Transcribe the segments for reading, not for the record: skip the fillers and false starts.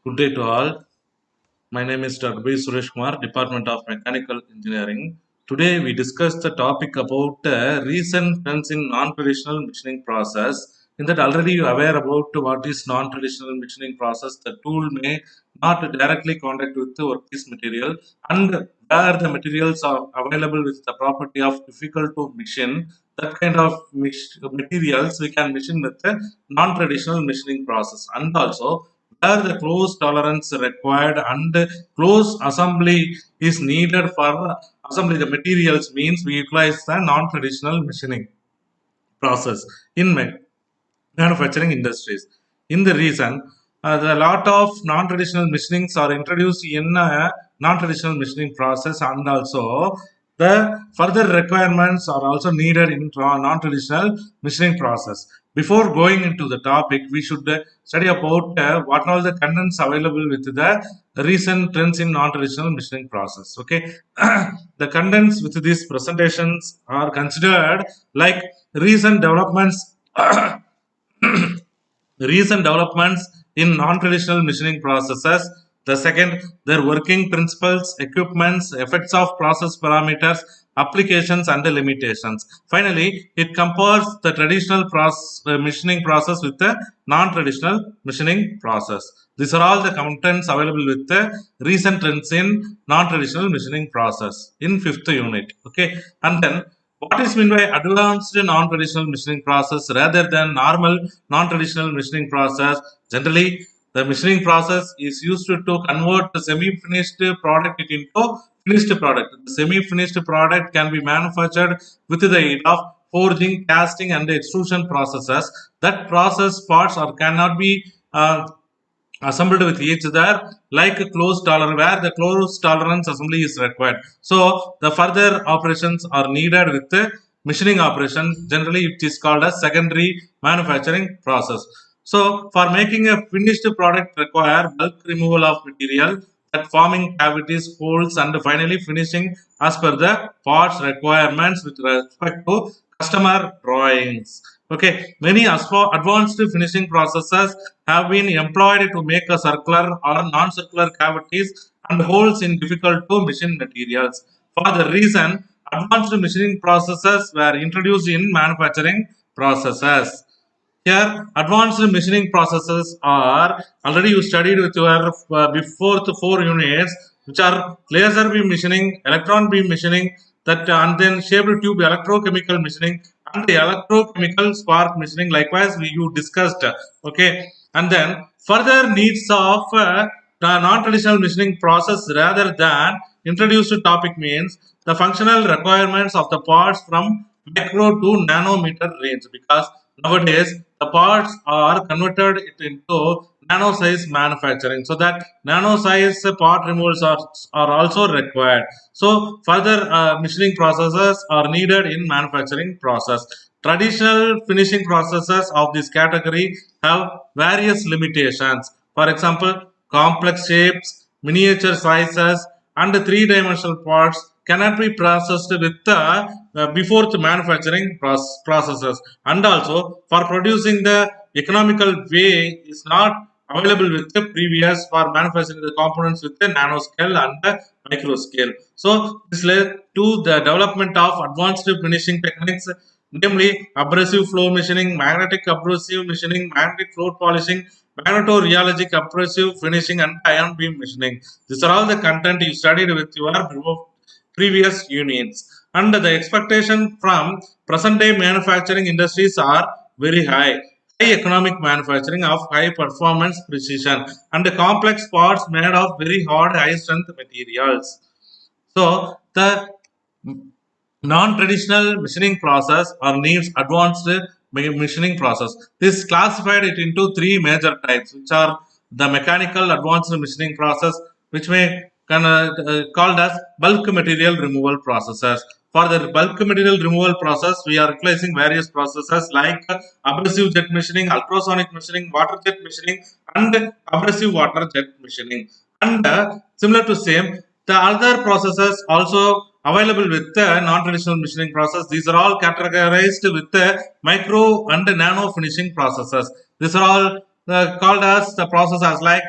Good day to all. My name is Dr. B. Suresh Kumar, Department of Mechanical Engineering. Today we discuss the topic about recent trends in non-traditional machining process. In that already you are aware about what is non-traditional machining process. The tool may not directly contact with the workpiece material, and where the materials are available with the property of difficult to machine, that kind of materials we can machine with the non-traditional machining process. And also where the close tolerance required and close assembly is needed for assembly the materials means we utilize the non-traditional machining process in manufacturing industries. In the reason, the lot of non-traditional machinings are introduced in a non-traditional machining process, and also the further requirements are also needed in non-traditional machining process. Before going into the topic, we should study about what are the contents available with the recent trends in non-traditional machining process. Okay, the contents with these presentations are considered like recent developments recent developments in non-traditional machining processes. The second, their working principles, equipments, effects of process parameters, applications, and the limitations. Finally, it compares the traditional machining process with the non-traditional machining process. These are all the contents available with the recent trends in non-traditional machining process in fifth unit. Okay, and then what is meant by advanced non-traditional machining process rather than normal non-traditional machining process? Generally, the machining process is used to convert the semi-finished product into finished product. The semi-finished product can be manufactured with the aid of forging, casting, and extrusion processes. That process parts or cannot be assembled with each other like a closed tolerance where the closed tolerance assembly is required. So the further operations are needed with the machining operation. Generally it is called as secondary manufacturing process. So for making a finished product require bulk removal of material that forming cavities, holes, and finally finishing as per the parts requirements with respect to customer drawings. Okay, many advanced finishing processes have been employed to make a circular or non-circular cavities and holes in difficult to machine materials. For the reason, advanced machining processes were introduced in manufacturing processes. Here, advanced machining processes are already you studied with your before the four units, which are laser beam machining, electron beam machining, that and then shaped tube electrochemical machining and the electrochemical spark machining. Likewise, you discussed. Okay, and then further needs of the non-traditional machining process rather than introduced topic means the functional requirements of the parts from micro to nanometer range, because nowadays the parts are converted into nano size manufacturing, so that nano size part removals are also required. So further machining processes are needed in manufacturing process. Traditional finishing processes of this category have various limitations. For example, complex shapes, miniature sizes, and three-dimensional parts cannot be processed with the before the manufacturing processes, and also for producing the economical way is not available with the previous for manufacturing the components with the nanoscale and the micro scale. So this led to the development of advanced finishing techniques, namely abrasive flow machining, magnetic abrasive machining, magnetic floor polishing, magnetorheologic abrasive finishing, and ion beam machining. These are all the content you studied with your previous units. And the expectation from present day manufacturing industries are very high. High economic manufacturing of high performance precision and the complex parts made of very hard high strength materials. So the non-traditional machining process or needs advanced machining process. This classified it into three major types, which are the mechanical advanced machining process, which may called as bulk material removal processes. For the bulk material removal process, we are replacing various processes like abrasive jet machining, ultrasonic machining, water jet machining, and abrasive water jet machining. And similar to same, the other processes also available with the non-traditional machining process. These are all categorized with the micro and nano finishing processes. These are all called as the process as like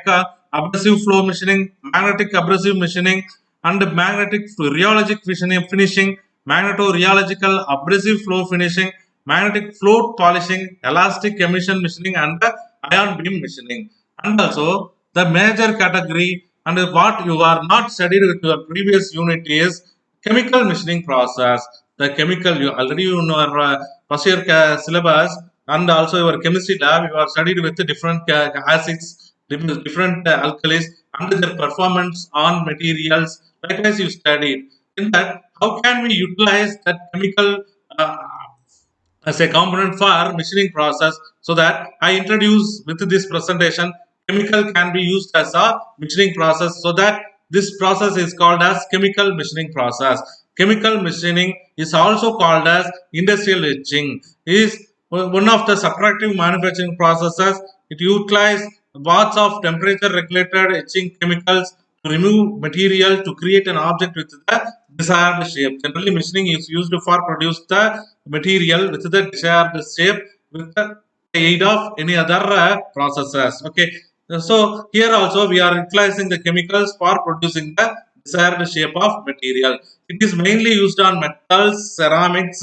abrasive flow machining, magnetic abrasive machining, and magnetic rheologic finishing, magneto-rheological abrasive flow finishing, magnetic float polishing, elastic emission machining, and ion beam machining. And also the major category and what you are not studied with your previous unit is chemical machining process. The chemical you already in your first year syllabus and also your chemistry lab you are studied with different acids, different alkalis and their performance on materials. Likewise, you studied in that how can we utilize that chemical uh, as a component for machining process. So that I introduce with this presentation chemical can be used as a machining process, so that this process is called as chemical machining process. Chemical machining is also called as industrial etching, is one of the subtractive manufacturing processes. It utilizes baths of temperature regulated etching chemicals to remove material to create an object with the desired shape. Generally, machining is used for produce the material with the desired shape with the aid of any other processes. Okay, so here also we are utilizing the chemicals for producing the desired shape of material. It is mainly used on metals, ceramics.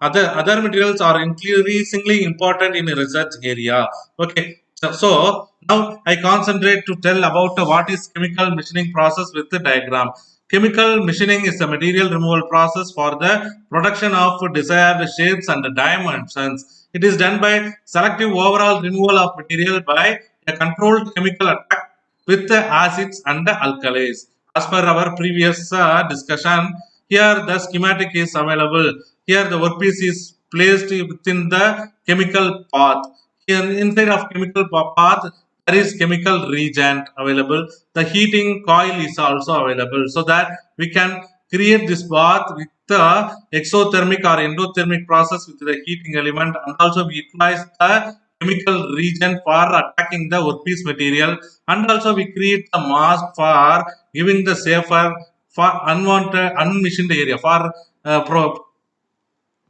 Other materials are increasingly important in a research area. Okay, so now I concentrate to tell about what is chemical machining process with the diagram. Chemical machining is a material removal process for the production of desired shapes and dimensions. It is done by selective overall removal of material by a controlled chemical attack with the acids and the alkalis. As per our previous discussion, here the schematic is available. Here the workpiece is placed within the chemical path. Here inside of chemical path there is chemical reagent available. The heating coil is also available, so that we can create this bath with the exothermic or endothermic process with the heating element, and also we utilize the chemical reagent for attacking the workpiece material, and also we create the mask for giving the safer for unwanted unmachined area for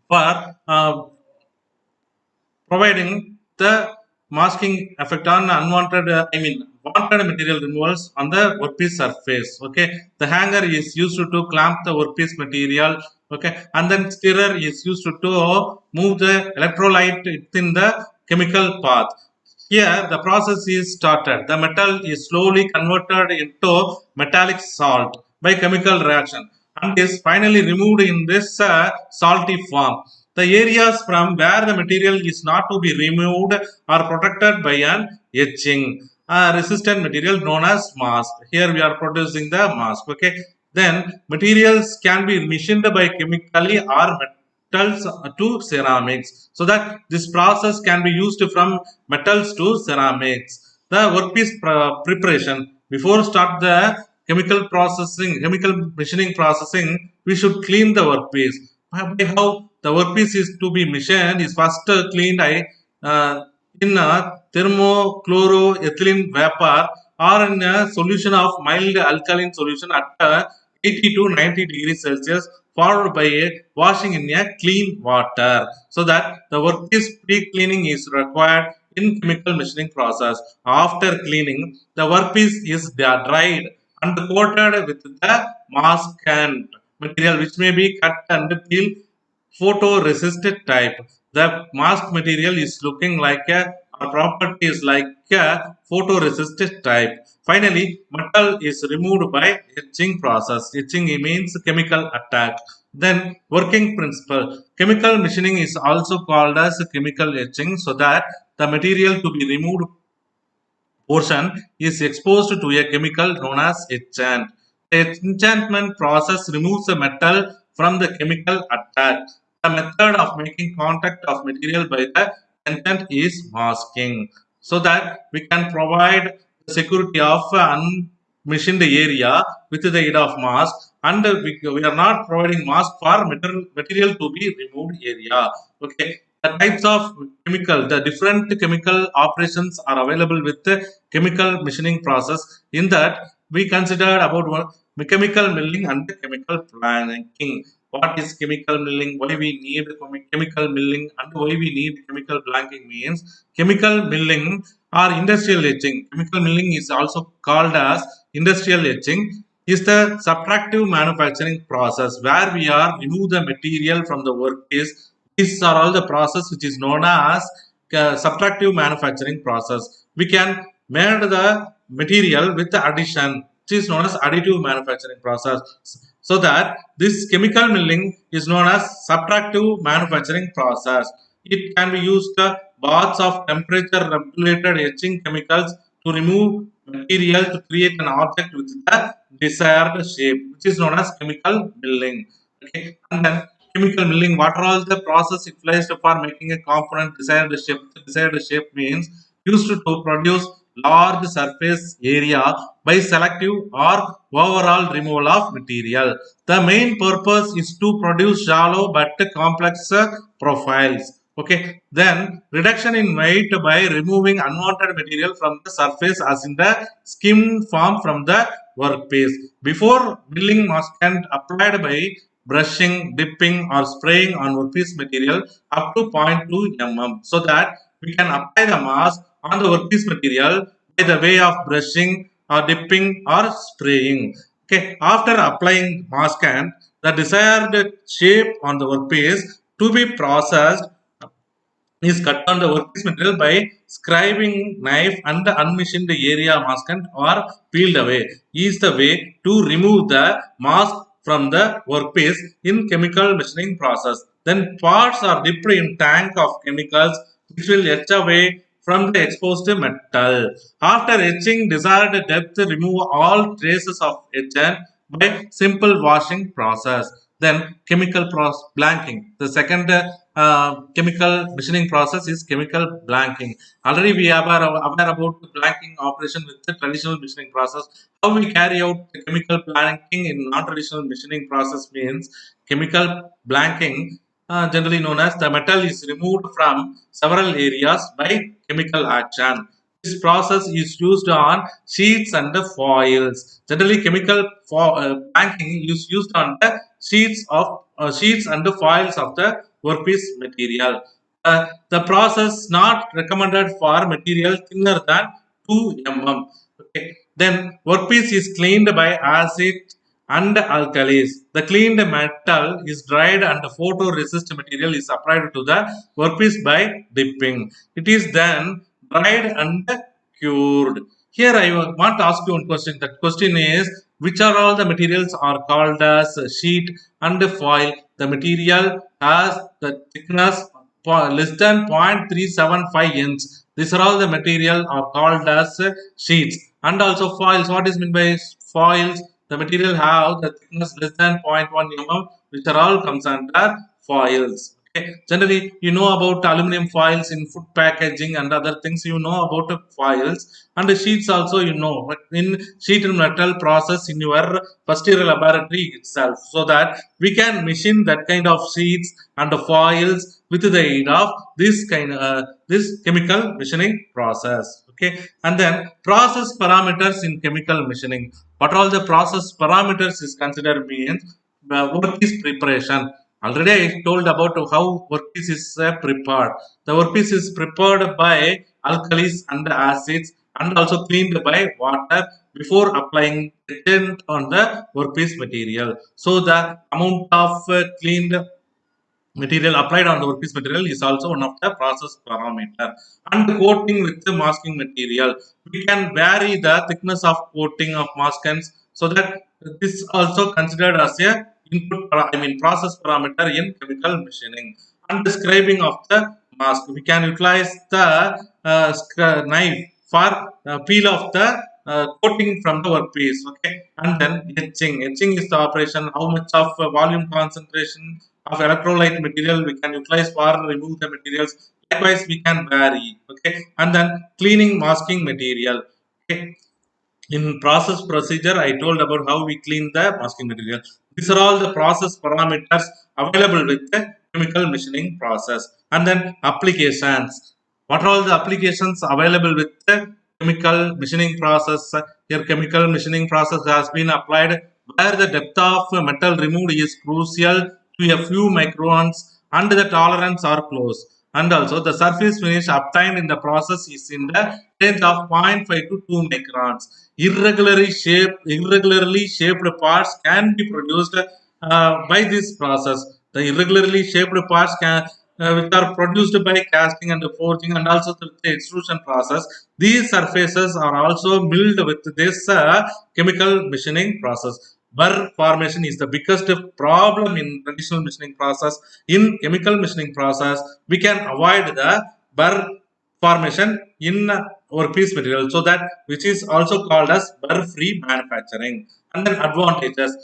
for providing the masking effect on unwanted, wanted material removals on the workpiece surface. Okay, the hanger is used to clamp the workpiece material. Okay, and then stirrer is used to move the electrolyte within the chemical path. Here the process is started. The metal is slowly converted into metallic salt by chemical reaction and is finally removed in this salty form. The areas from where the material is not to be removed are protected by an etching resistant material known as mask. Here we are producing the mask. Okay. Then materials can be machined by chemically or metals to ceramics, so that this process can be used from metals to ceramics. The workpiece preparation before start the chemical machining processing, we should clean the workpiece. By how the workpiece is to be machined is first cleaned in a thermochloroethylene vapor or in a solution of mild alkaline solution at 80 to 90 degrees Celsius, followed by a washing in a clean water, so that the workpiece pre-cleaning is required in chemical machining process. After cleaning, the workpiece is dried and coated with the maskant material, which may be cut and peel photoresist type. The mask material is looking like a or property is like a photoresist type. Finally, metal is removed by etching process. Etching means chemical attack. Then working principle. Chemical machining is also called as chemical etching, so that the material to be removed portion is exposed to a chemical known as etchant. The enchantment process removes the metal from the chemical attack. The method of making contact of material by the etchant is masking, so that we can provide the security of unmachined area with the aid of mask, and we are not providing mask for material to be removed area. Okay, the types of chemical, the different chemical operations are available with the chemical machining process. In that we considered about chemical milling and chemical planking. what is chemical milling, why we need chemical milling, and why we need chemical blanking means chemical milling or industrial etching. Chemical milling is also called as industrial etching is the subtractive manufacturing process where we are remove the material from the workpiece. These are all the process which is known as subtractive manufacturing process. We can made the material with the addition, which is known as additive manufacturing process. So that this chemical milling is known as subtractive manufacturing process. It can be used baths of temperature regulated etching chemicals to remove material to create an object with the desired shape, which is known as chemical milling. Okay, and then chemical milling. What are all the process utilized for making a component desired shape? Desired shape means used to produce large surface area by selective or overall removal of material. The main purpose is to produce shallow but complex profiles. Okay, then reduction in weight by removing unwanted material from the surface as in the skim form from the workpiece. Before milling mask can applied by brushing, dipping or spraying on workpiece material up to 0.2 mm so that we can apply the mask on the workpiece material by the way of brushing or dipping or spraying. Okay, after applying mask and the desired shape on the workpiece to be processed is cut on the workpiece material by scribing knife and the unmachined area maskant or peeled away is the way to remove the mask from the workpiece in chemical machining process. Then parts are dipped in tank of chemicals which will etch away from the exposed metal. After etching desired depth, remove all traces of etchant by simple washing process. Then chemical blanking. The second chemical machining process is chemical blanking. Already we are aware about the blanking operation with the traditional machining process. How we carry out the chemical blanking in non-traditional machining process means chemical blanking, generally known as the metal is removed from several areas by chemical action. This process is used on sheets and the foils. Generally, chemical blanking is used on the sheets and the foils of the workpiece material. The process not recommended for material thinner than 2 mm. Okay. Then workpiece is cleaned by acid and alkalis. The cleaned metal is dried and the photoresist material is applied to the workpiece by dipping. It is then dried and cured. Here I want to ask you one question. That question is which are all the materials are called as sheet and foil. The material has the thickness less than 0.375 inch. These are all the material are called as sheets and also foils. What is meant by foils? The material have the thickness less than 0.1 mm, which are all comes under foils. Okay. Generally, you know about aluminum foils in food packaging and other things. You know about foils and the sheets also. You know, but in sheet and metal process in your first year laboratory itself, so that we can machine that kind of sheets and the foils with the aid of this chemical machining process. Okay, and then process parameters in chemical machining. What all the process parameters is considered means workpiece preparation. Already I told about how workpiece is prepared. The workpiece is prepared by alkalis and acids and also cleaned by water before applying detergent on the workpiece material. So the amount of cleaned material applied on the workpiece material is also one of the process parameter. And coating with the masking material, we can vary the thickness of coating of maskants, so that this also considered as a input process parameter in chemical machining. And describing of the mask, we can utilize the knife for peel of the coating from the workpiece. Okay, and then etching is the operation how much of volume concentration of electrolyte material we can utilize for remove the materials. Likewise, we can vary. Okay, and then cleaning masking material. Okay, in process procedure, I told about how we clean the masking material. These are all the process parameters available with the chemical machining process. And then applications. What are all the applications available with the chemical machining process? Here, chemical machining process has been applied where the depth of metal removed is crucial to a few microns and the tolerance are close. And also the surface finish obtained in the process is in the range of zero point 0.5 to 2 microns. Irregularly shaped parts can be produced by this process. The irregularly shaped parts can which are produced by casting and forging and also the extrusion process. These surfaces are also milled with this chemical machining process. Burr formation is the biggest problem in traditional machining process. In chemical machining process, we can avoid the burr formation in workpiece material, so that which is also called as burr free manufacturing. And then advantages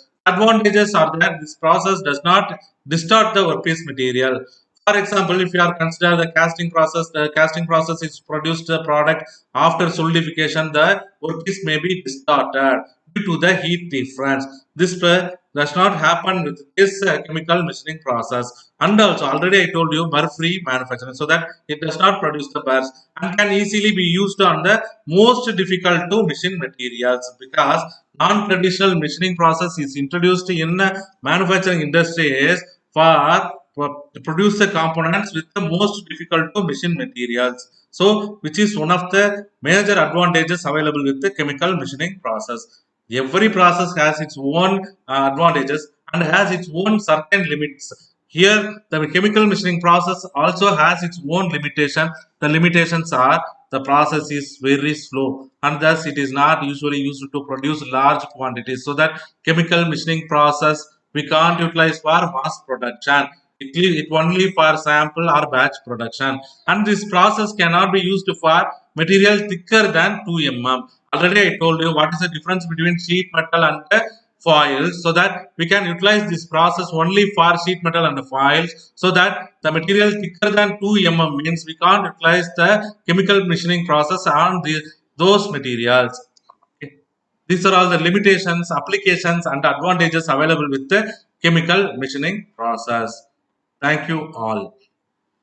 are that this process does not distort the workpiece material. For example, if you are consider the casting process is produced the product after solidification, the workpiece may be distorted due to the heat difference. This does not happen with this chemical machining process. And also, already I told you, burr-free manufacturing, so that it does not produce the burrs and can easily be used on the most difficult to machine materials, because non-traditional machining process is introduced in manufacturing industries to produce the components with the most difficult to machine materials. So, which is one of the major advantages available with the chemical machining process. Every process has its own advantages and has its own certain limits. Here, the chemical machining process also has its own limitation. The limitations are the process is very slow and thus it is not usually used to produce large quantities. So that chemical machining process we can't utilize for mass production. It only for sample or batch production. And this process cannot be used for material thicker than 2 mm. Already I told you what is the difference between sheet metal and the foils, so that we can utilize this process only for sheet metal and foils, so that the material thicker than 2 mm means we can't utilize the chemical machining process on those materials. Okay. These are all the limitations, applications, and advantages available with the chemical machining process. Thank you all.